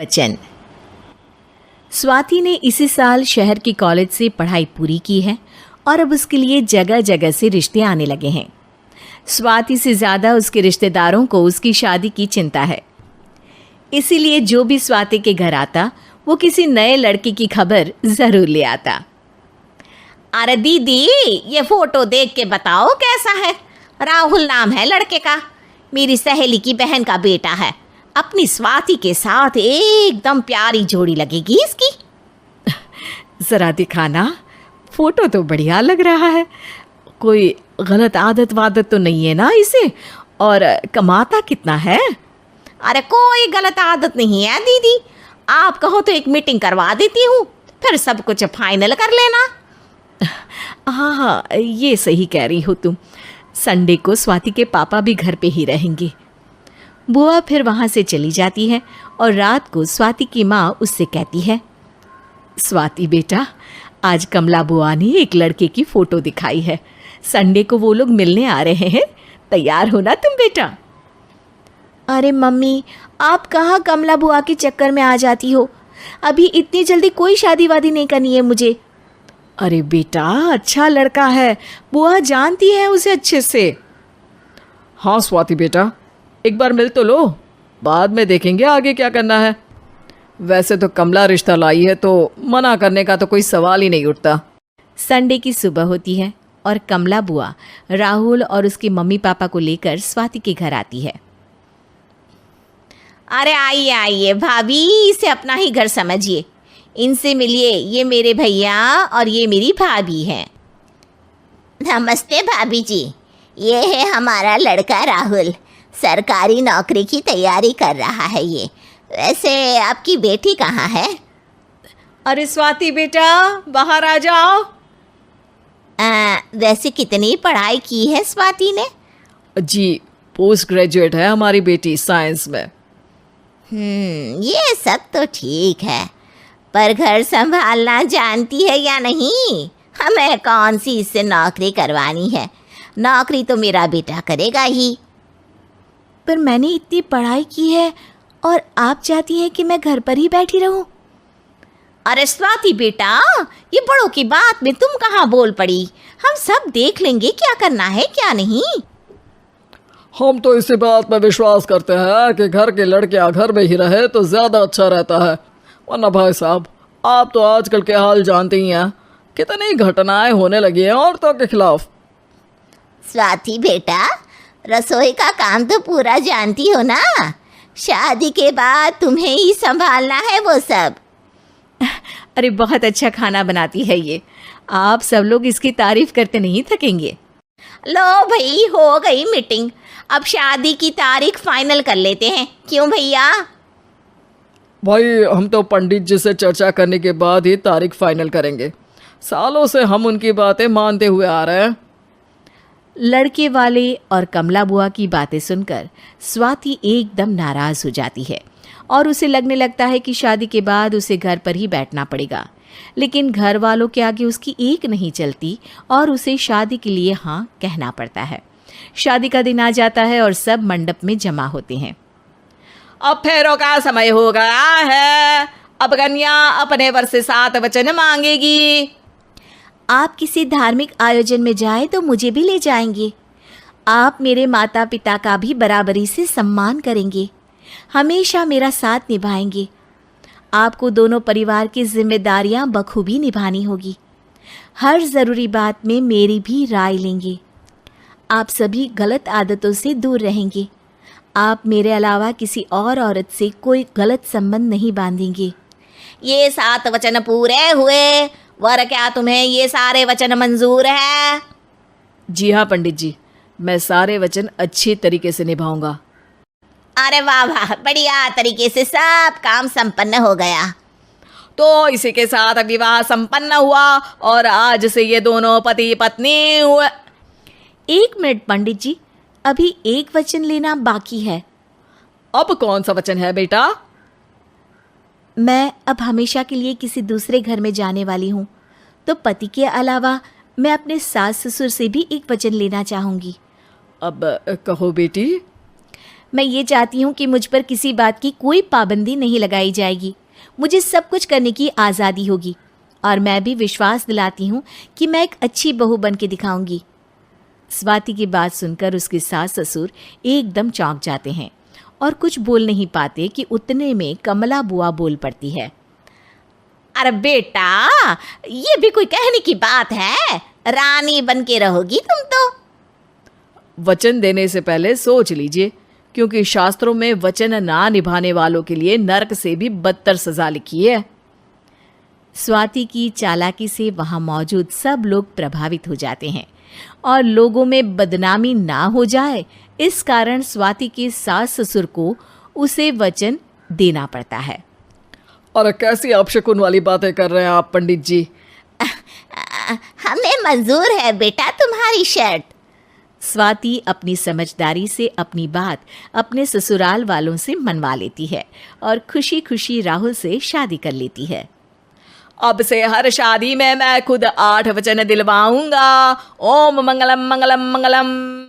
वचन। स्वाति ने इसी साल शहर की कॉलेज से पढ़ाई पूरी की है और अब उसके लिए जगह जगह से रिश्ते आने लगे हैं। स्वाति से ज़्यादा उसके रिश्तेदारों को उसकी शादी की चिंता है, इसीलिए जो भी स्वाति के घर आता वो किसी नए लड़के की खबर ज़रूर ले आता। अरे दीदी, ये फोटो देख के बताओ कैसा है। राहुल नाम है लड़के का, मेरी सहेली की बहन का बेटा है। अपनी स्वाति के साथ एकदम प्यारी जोड़ी लगेगी इसकी। ज़रा दिखाना, फ़ोटो तो बढ़िया लग रहा है। कोई गलत आदत वादत तो नहीं है ना इसे? और कमाता कितना है? अरे कोई गलत आदत नहीं है दीदी, आप कहो तो एक मीटिंग करवा देती हूँ, फिर सब कुछ फाइनल कर लेना। हाँ हाँ, ये सही कह रही हो तुम। संडे को स्वाति के पापा भी घर पे ही रहेंगे। बुआ फिर वहाँ से चली जाती है और रात को स्वाति की माँ उससे कहती है, स्वाति बेटा, आज कमला बुआ ने एक लड़के की फ़ोटो दिखाई है। संडे को वो लोग मिलने आ रहे हैं, तैयार हो ना तुम बेटा? अरे मम्मी, आप कहाँ कमला बुआ के चक्कर में आ जाती हो? अभी इतनी जल्दी कोई शादी वादी नहीं करनी है मुझे। अरे बेटा, अच्छा लड़का है, बुआ जानती है उसे अच्छे से। हाँ स्वाति बेटा, एक बार मिल तो लो, बाद में देखेंगे आगे क्या करना है। वैसे तो कमला रिश्ता लाई है तो मना करने का तो कोई सवाल ही नहीं उठता। संडे की सुबह होती है और कमला बुआ राहुल और उसके मम्मी पापा को लेकर स्वाति के घर आती है। अरे आइए आइए भाभी, इसे अपना ही घर समझिए। इनसे मिलिए, ये मेरे भैया और ये मेरी भाभी हैं। नमस्ते भाभी जी, ये है हमारा लड़का राहुल, सरकारी नौकरी की तैयारी कर रहा है ये। वैसे आपकी बेटी कहाँ है? अरे स्वाति बेटा, बाहर आ जाओ। वैसे कितनी पढ़ाई की है स्वाति ने? जी, पोस्ट ग्रेजुएट है हमारी बेटी साइंस में। ये सब तो ठीक है, पर घर संभालना जानती है या नहीं? हमें कौन सी इससे नौकरी करवानी है, नौकरी तो मेरा बेटा करेगा ही। पर मैंने इतनी पढ़ाई की है और आप चाहती हैं कि मैं घर पर ही बैठी रहूं? अरे स्वाति बेटा, ये बड़ों की बात में तुम कहाँ बोल पड़ी? हम सब देख लेंगे क्या करना है क्या नहीं। हम तो इसी बात में विश्वास करते हैं कि घर के लड़के घर में ही रहे तो ज़्यादा अच्छा रहता है, वरना भाई साहब आप तो आजकल के हाल जानते ही हैं, कितनी घटनाएं होने लगी हैं औरतों के खिलाफ। स्वाति बेटा, रसोई का काम तो पूरा जानती हो ना? शादी के बाद तुम्हें ही संभालना है वो सब। अरे बहुत अच्छा खाना बनाती है ये, आप सब लोग इसकी तारीफ करते नहीं थकेंगे। लो भाई, हो गई मीटिंग, अब शादी की तारीख फाइनल कर लेते हैं, क्यों भैया? भाई हम तो पंडित जी से चर्चा करने के बाद ही तारीख फाइनल करेंगे, सालों से हम उनकी बातें मानते हुए आ रहे हैं। लड़के वाले और कमला बुआ की बातें सुनकर स्वाति एकदम नाराज़ हो जाती है और उसे लगने लगता है कि शादी के बाद उसे घर पर ही बैठना पड़ेगा। लेकिन घर वालों के आगे उसकी एक नहीं चलती और उसे शादी के लिए हाँ कहना पड़ता है। शादी का दिन आ जाता है और सब मंडप में जमा होते हैं। अब फेरों का समय हो गया है, अब कन्या अपने वर से 7 वचन मांगेगी। आप किसी धार्मिक आयोजन में जाएं तो मुझे भी ले जाएंगे। आप मेरे माता पिता का भी बराबरी से सम्मान करेंगे, हमेशा मेरा साथ निभाएंगे। आपको दोनों परिवार की जिम्मेदारियां बखूबी निभानी होगी। हर ज़रूरी बात में मेरी भी राय लेंगे। आप सभी गलत आदतों से दूर रहेंगे। आप मेरे अलावा किसी और औरत से कोई गलत संबंध नहीं बांधेंगे। ये 7 वचन पूरे हुए, वर क्या तुम्हें ये सारे वचन मंजूर है? जी हाँ पंडित जी, मैं सारे वचन अच्छी तरीके से निभाऊंगा। अरे वाह वाह, बढ़िया तरीके से सब काम संपन्न हो गया। तो इसी के साथ विवाह संपन्न हुआ और आज से ये दोनों पति पत्नी हुए। 1 मिनट पंडित जी, अभी एक वचन लेना बाकी है। अब कौन सा वचन है बेटा? मैं अब हमेशा के लिए किसी दूसरे घर में जाने वाली हूँ, तो पति के अलावा मैं अपने सास ससुर से भी एक वचन लेना चाहूँगी। अब कहो बेटी। मैं ये चाहती हूँ कि मुझ पर किसी बात की कोई पाबंदी नहीं लगाई जाएगी। मुझे सब कुछ करने की आज़ादी होगी और मैं भी विश्वास दिलाती हूँ कि मैं एक अच्छी बहू बन के दिखाऊंगी। स्वाति की बात सुनकर उसके सास ससुर एकदम चौंक जाते हैं और कुछ बोल नहीं पाते कि उतने में कमला बुआ बोल पड़ती है। अरे बेटा, ये भी कोई कहने की बात है? रानी बन के रहोगी तुम तो। वचन देने से पहले सोच लीजिए, क्योंकि शास्त्रों में वचन ना निभाने वालों के लिए नरक से भी बदतर सजा लिखी है। स्वाति की चालाकी से वहाँ मौजूद सब लोग प्रभावित हो जाते हैं और लोगों में बदनामी ना हो जाए, इस कारण स्वाति के सास ससुर को उसे वचन देना पड़ता है। अरे कैसी अपशकुन वाली बातें कर रहे हैं आप पंडित जी। हमें मंजूर है बेटा तुम्हारी शर्त। स्वाति अपनी समझदारी से अपनी बात अपने ससुराल वालों से मनवा लेती है और खुशी खुशी राहुल से शादी कर लेती है। अब से हर शादी में मैं खुद 8 वचन दिलवाऊंगा। ओम मंगलम मंगलम मंगलम।